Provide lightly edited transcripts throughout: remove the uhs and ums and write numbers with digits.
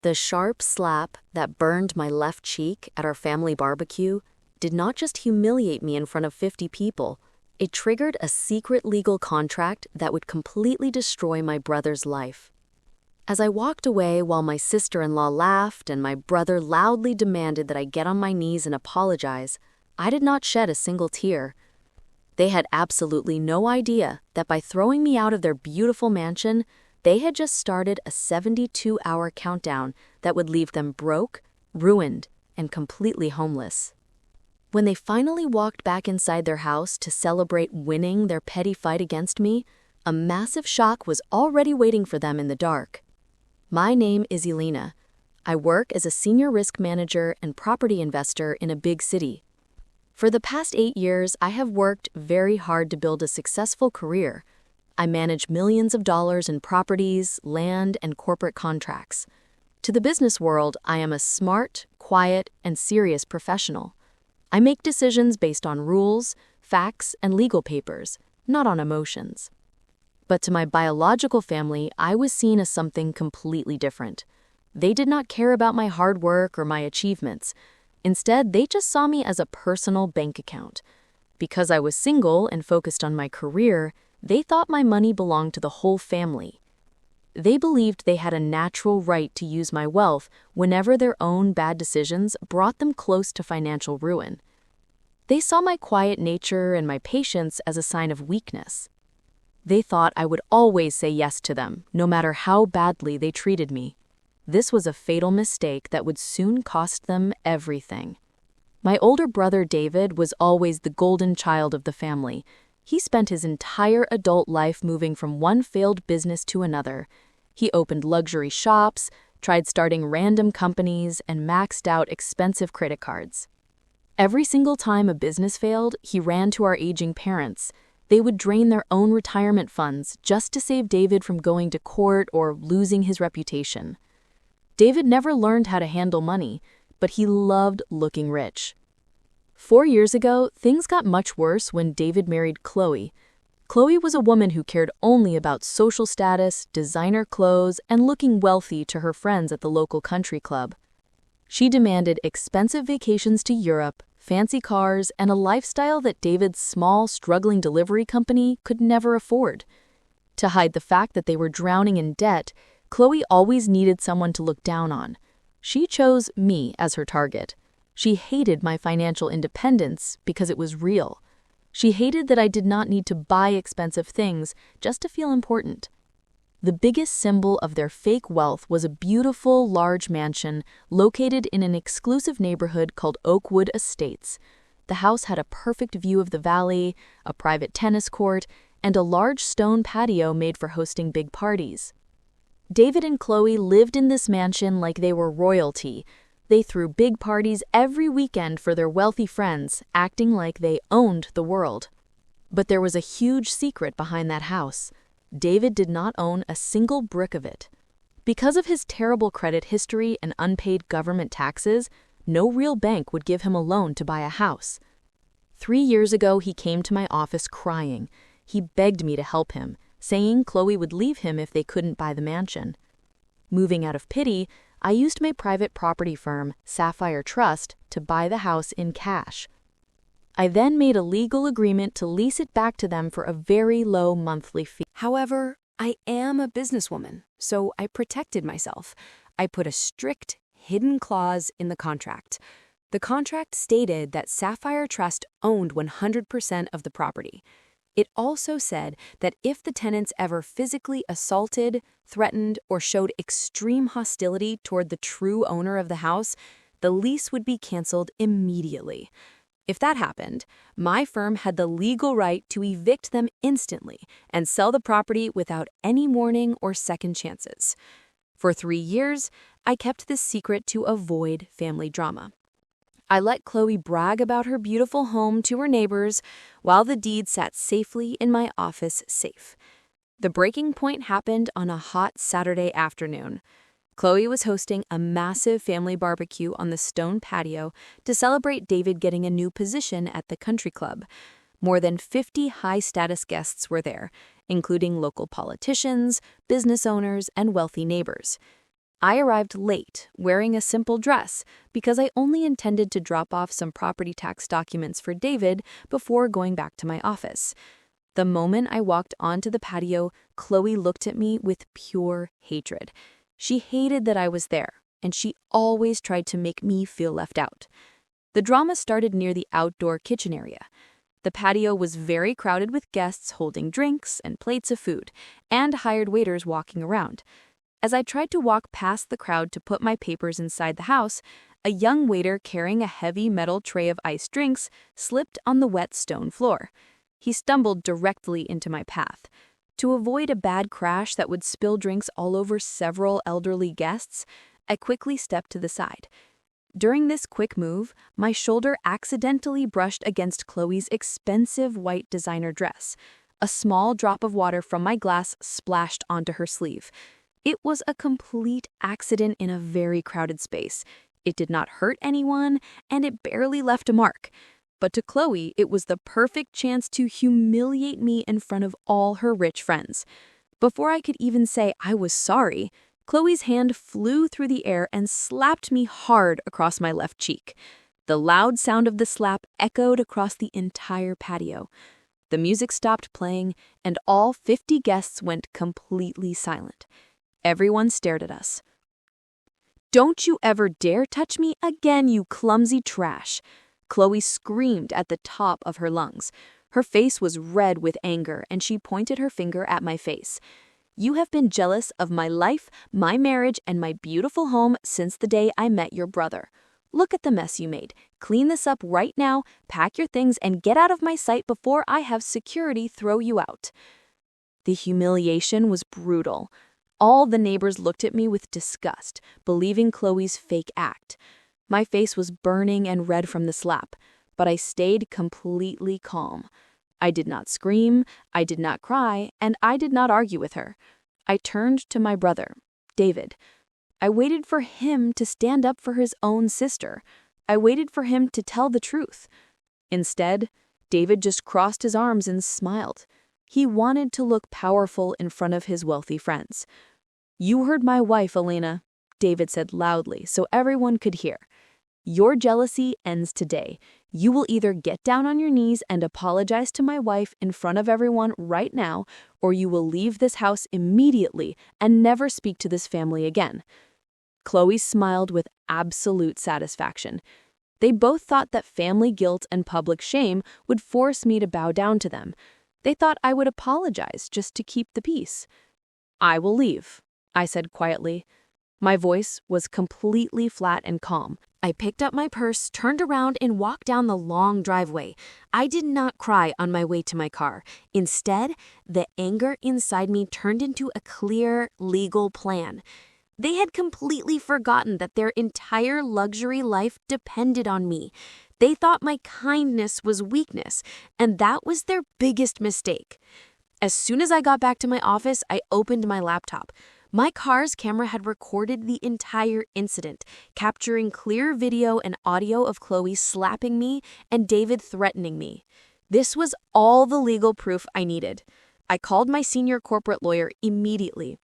The sharp slap that burned my left cheek at our family barbecue did not just humiliate me in front of 50 people, it triggered a secret legal contract that would completely destroy my brother's life. As I walked away while my sister-in-law laughed and my brother loudly demanded that I get on my knees and apologize, I did not shed a single tear. They had absolutely no idea that by throwing me out of their beautiful mansion, they had just started a 72-hour countdown that would leave them broke, ruined, and completely homeless. When they finally walked back inside their house to celebrate winning their petty fight against me, a massive shock was already waiting for them in the dark. My name is Elena. I work as a senior risk manager and property investor in a big city. For the past 8 years, I have worked very hard to build a successful career. I manage millions of dollars in properties, land, and corporate contracts. To the business world, I am a smart, quiet, and serious professional. I make decisions based on rules, facts, and legal papers, not on emotions. But to my biological family, I was seen as something completely different. They did not care about my hard work or my achievements. Instead, they just saw me as a personal bank account. Because I was single and focused on my career, they thought my money belonged to the whole family. They believed they had a natural right to use my wealth whenever their own bad decisions brought them close to financial ruin. They saw my quiet nature and my patience as a sign of weakness. They thought I would always say yes to them, no matter how badly they treated me. This was a fatal mistake that would soon cost them everything. My older brother David was always the golden child of the family. He spent his entire adult life moving from one failed business to another. He opened luxury shops, tried starting random companies, and maxed out expensive credit cards. Every single time a business failed, he ran to our aging parents. They would drain their own retirement funds just to save David from going to court or losing his reputation. David never learned how to handle money, but he loved looking rich. 4 years ago, things got much worse when David married Chloe. Chloe was a woman who cared only about social status, designer clothes, and looking wealthy to her friends at the local country club. She demanded expensive vacations to Europe, fancy cars, and a lifestyle that David's small, struggling delivery company could never afford. To hide the fact that they were drowning in debt, Chloe always needed someone to look down on. She chose me as her target. She hated my financial independence because it was real. She hated that I did not need to buy expensive things just to feel important. The biggest symbol of their fake wealth was a beautiful, large mansion located in an exclusive neighborhood called Oakwood Estates. The house had a perfect view of the valley, a private tennis court, and a large stone patio made for hosting big parties. David and Chloe lived in this mansion like they were royalty. They threw big parties every weekend for their wealthy friends, acting like they owned the world. But there was a huge secret behind that house. David did not own a single brick of it. Because of his terrible credit history and unpaid government taxes, no real bank would give him a loan to buy a house. 3 years ago, he came to my office crying. He begged me to help him, saying Chloe would leave him if they couldn't buy the mansion. Moving out of pity, I used my private property firm, Sapphire Trust, to buy the house in cash. I then made a legal agreement to lease it back to them for a very low monthly fee. However, I am a businesswoman, so I protected myself. I put a strict, hidden clause in the contract. The contract stated that Sapphire Trust owned 100% of the property. It also said that if the tenants ever physically assaulted, threatened, or showed extreme hostility toward the true owner of the house, the lease would be canceled immediately. If that happened, my firm had the legal right to evict them instantly and sell the property without any warning or second chances. For 3 years, I kept this secret to avoid family drama. I let Chloe brag about her beautiful home to her neighbors while the deed sat safely in my office safe. The breaking point happened on a hot Saturday afternoon. Chloe was hosting a massive family barbecue on the stone patio to celebrate David getting a new position at the country club. More than 50 high-status guests were there, including local politicians, business owners, and wealthy neighbors. I arrived late, wearing a simple dress, because I only intended to drop off some property tax documents for David before going back to my office. The moment I walked onto the patio, Chloe looked at me with pure hatred. She hated that I was there, and she always tried to make me feel left out. The drama started near the outdoor kitchen area. The patio was very crowded with guests holding drinks and plates of food, and hired waiters walking around. As I tried to walk past the crowd to put my papers inside the house, a young waiter carrying a heavy metal tray of iced drinks slipped on the wet stone floor. He stumbled directly into my path. To avoid a bad crash that would spill drinks all over several elderly guests, I quickly stepped to the side. During this quick move, my shoulder accidentally brushed against Chloe's expensive white designer dress. A small drop of water from my glass splashed onto her sleeve. It was a complete accident in a very crowded space. It did not hurt anyone, and it barely left a mark. But to Chloe, it was the perfect chance to humiliate me in front of all her rich friends. Before I could even say I was sorry, Chloe's hand flew through the air and slapped me hard across my left cheek. The loud sound of the slap echoed across the entire patio. The music stopped playing, and all 50 guests went completely silent. Everyone stared at us. "Don't you ever dare touch me again, you clumsy trash!" Chloe screamed at the top of her lungs. Her face was red with anger, and she pointed her finger at my face. "You have been jealous of my life, my marriage, and my beautiful home since the day I met your brother. Look at the mess you made. Clean this up right now, pack your things, and get out of my sight before I have security throw you out." The humiliation was brutal. All the neighbors looked at me with disgust, believing Chloe's fake act. My face was burning and red from the slap, but I stayed completely calm. I did not scream, I did not cry, and I did not argue with her. I turned to my brother, David. I waited for him to stand up for his own sister. I waited for him to tell the truth. Instead, David just crossed his arms and smiled. He wanted to look powerful in front of his wealthy friends. "You heard my wife, Elena," David said loudly so everyone could hear. "Your jealousy ends today. You will either get down on your knees and apologize to my wife in front of everyone right now, or you will leave this house immediately and never speak to this family again." Chloe smiled with absolute satisfaction. They both thought that family guilt and public shame would force me to bow down to them. They thought I would apologize just to keep the peace. "I will leave," I said quietly. My voice was completely flat and calm. I picked up my purse, turned around, and walked down the long driveway. I did not cry on my way to my car. Instead, the anger inside me turned into a clear, legal plan. They had completely forgotten that their entire luxury life depended on me. They thought my kindness was weakness, and that was their biggest mistake. As soon as I got back to my office, I opened my laptop. My car's camera had recorded the entire incident, capturing clear video and audio of Chloe slapping me and David threatening me. This was all the legal proof I needed. I called my senior corporate lawyer immediately.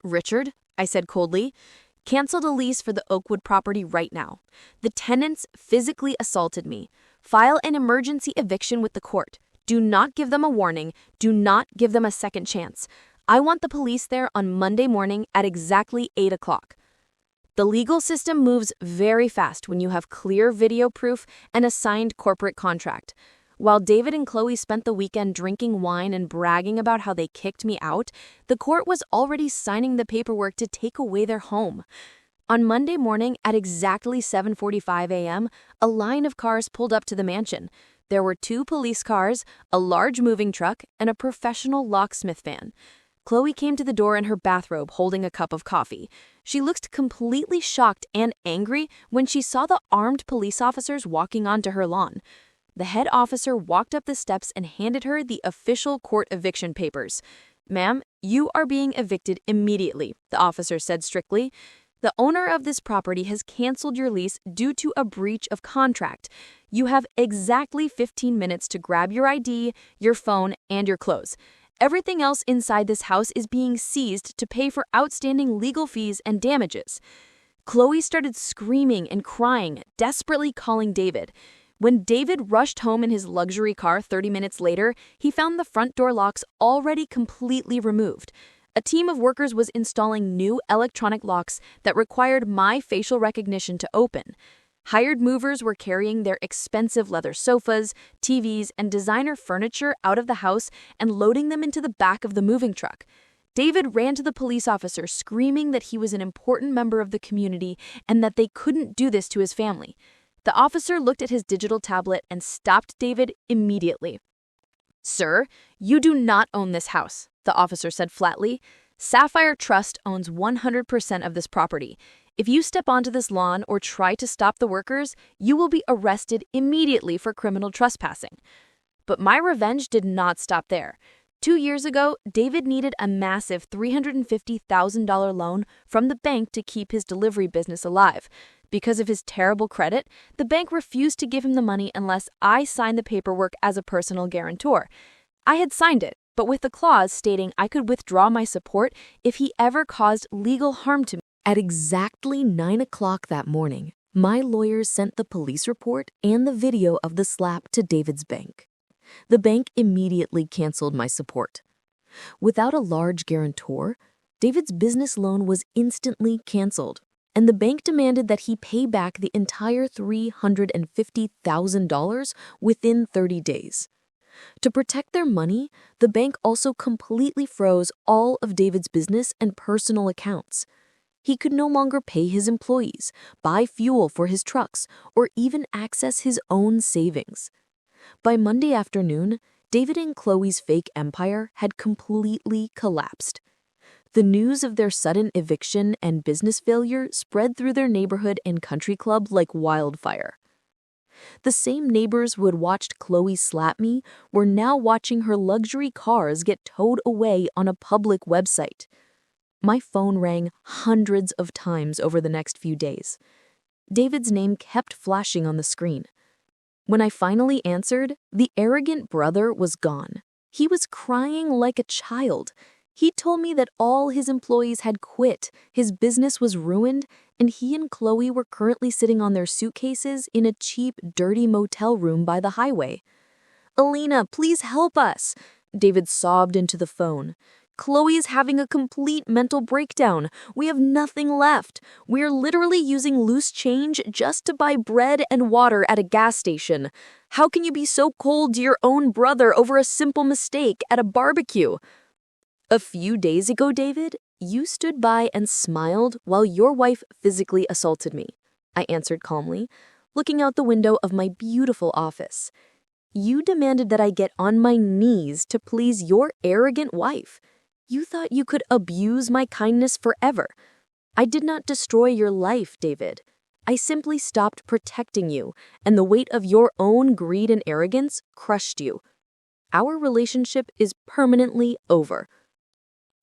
"Richard," I said coldly, "cancel the lease for the Oakwood property right now. The tenants physically assaulted me. File an emergency eviction with the court. Do not give them a warning. Do not give them a second chance. I want the police there on Monday morning at exactly 8 o'clock. The legal system moves very fast when you have clear video proof and a signed corporate contract. While David and Chloe spent the weekend drinking wine and bragging about how they kicked me out, the court was already signing the paperwork to take away their home. On Monday morning at exactly 7:45 a.m., a line of cars pulled up to the mansion. There were 2 police cars, a large moving truck, and a professional locksmith van. Chloe came to the door in her bathrobe holding a cup of coffee. She looked completely shocked and angry when she saw the armed police officers walking onto her lawn. The head officer walked up the steps and handed her the official court eviction papers. "Ma'am, you are being evicted immediately," the officer said strictly. "The owner of this property has canceled your lease due to a breach of contract. You have exactly 15 minutes to grab your ID, your phone, and your clothes. Everything else inside this house is being seized to pay for outstanding legal fees and damages. Chloe started screaming and crying, desperately calling David. When David rushed home in his luxury car 30 minutes later, he found the front door locks already completely removed. A team of workers was installing new electronic locks that required my facial recognition to open. Hired movers were carrying their expensive leather sofas, TVs, and designer furniture out of the house and loading them into the back of the moving truck. David ran to the police officer, screaming that he was an important member of the community and that they couldn't do this to his family. The officer looked at his digital tablet and stopped David immediately. "Sir, you do not own this house," the officer said flatly. "Sapphire Trust owns 100% of this property. If you step onto this lawn or try to stop the workers, you will be arrested immediately for criminal trespassing." But my revenge did not stop there. 2 years ago, David needed a massive $350,000 loan from the bank to keep his delivery business alive. Because of his terrible credit, the bank refused to give him the money unless I signed the paperwork as a personal guarantor. I had signed it, but with the clause stating I could withdraw my support if he ever caused legal harm to me. At exactly 9 o'clock that morning, my lawyers sent the police report and the video of the slap to David's bank. The bank immediately canceled my support. Without a large guarantor, David's business loan was instantly canceled, and the bank demanded that he pay back the entire $350,000 within 30 days. To protect their money, the bank also completely froze all of David's business and personal accounts. He could no longer pay his employees, buy fuel for his trucks, or even access his own savings. By Monday afternoon, David and Chloe's fake empire had completely collapsed. The news of their sudden eviction and business failure spread through their neighborhood and country club like wildfire. The same neighbors who had watched Chloe slap me were now watching her luxury cars get towed away on a public website. My phone rang hundreds of times over the next few days. David's name kept flashing on the screen. When I finally answered, the arrogant brother was gone. He was crying like a child. He told me that all his employees had quit, his business was ruined, and he and Chloe were currently sitting on their suitcases in a cheap, dirty motel room by the highway. "Alina, please help us," David sobbed into the phone. "Chloe is having a complete mental breakdown. We have nothing left. We're literally using loose change just to buy bread and water at a gas station. How can you be so cold to your own brother over a simple mistake at a barbecue?" "A few days ago, David, you stood by and smiled while your wife physically assaulted me," I answered calmly, looking out the window of my beautiful office. "You demanded that I get on my knees to please your arrogant wife. You thought you could abuse my kindness forever. I did not destroy your life, David. I simply stopped protecting you, and the weight of your own greed and arrogance crushed you. Our relationship is permanently over."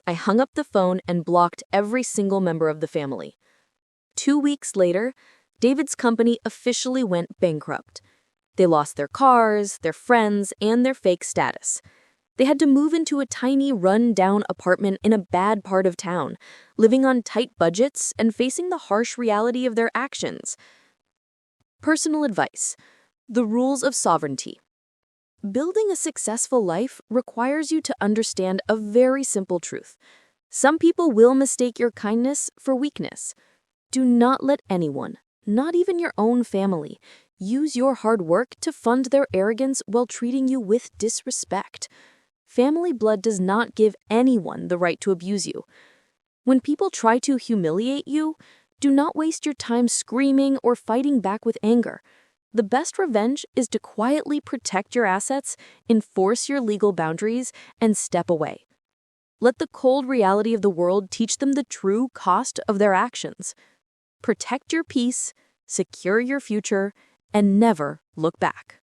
I hung up the phone and blocked every single member of the family. 2 weeks later, David's company officially went bankrupt. They lost their cars, their friends, and their fake status. They had to move into a tiny, run-down apartment in a bad part of town, living on tight budgets and facing the harsh reality of their actions. Personal advice: the rules of sovereignty. Building a successful life requires you to understand a very simple truth. Some people will mistake your kindness for weakness. Do not let anyone, not even your own family, use your hard work to fund their arrogance while treating you with disrespect. Family blood does not give anyone the right to abuse you. When people try to humiliate you, do not waste your time screaming or fighting back with anger. The best revenge is to quietly protect your assets, enforce your legal boundaries, and step away. Let the cold reality of the world teach them the true cost of their actions. Protect your peace, secure your future, and never look back.